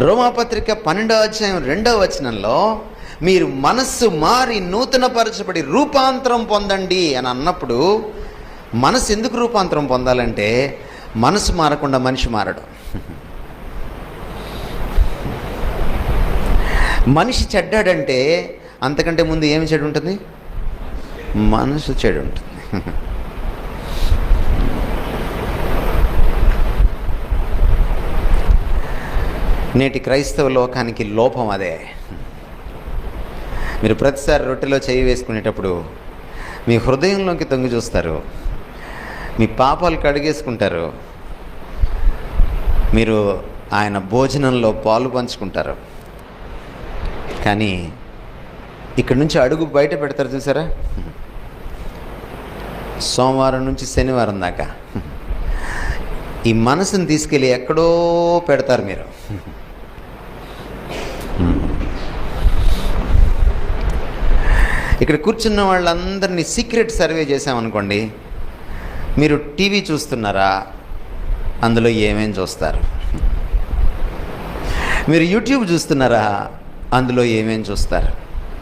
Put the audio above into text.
రోమాపత్రిక 12వ అధ్యాయం 2వ వచనంలో మీరు మనస్సు మారి నూతనపరచబడి రూపాంతరం పొందండి అని అన్నప్పుడు, మనసు ఎందుకు రూపాంతరం పొందాలంటే మనసు మారకుండా మనిషి మారడు. మనిషి చెడ్డాడంటే అంతకంటే ముందు ఏమి చెడు ఉంటుంది? మనసు చెడు ఉంటుంది. నేటి క్రైస్తవ లోకానికి లోపం అదే. మీరు ప్రతిసారి రొట్టెలో చేయి వేసుకునేటప్పుడు మీ హృదయంలోకి తొంగి చూస్తారు, మీ పాపాలు కడిగేసుకుంటారు, మీరు ఆయన భోజనంలో పాలు పంచుకుంటారు. కానీ ఇక్కడి నుంచి అడుగు బయట పెడతారు చూసారా, సోమవారం నుంచి శనివారం దాకా ఈ మనసుని తీసుకెళ్ళి ఎక్కడో పెడతారు మీరు. ఇక్కడ కూర్చున్న వాళ్ళందరినీ సీక్రెట్ సర్వే చేసామనుకోండి, మీరు టీవీ చూస్తున్నారా? అందులో ఏమేం చూస్తారు? మీరు యూట్యూబ్ చూస్తున్నారా? అందులో ఏమేం చూస్తారు?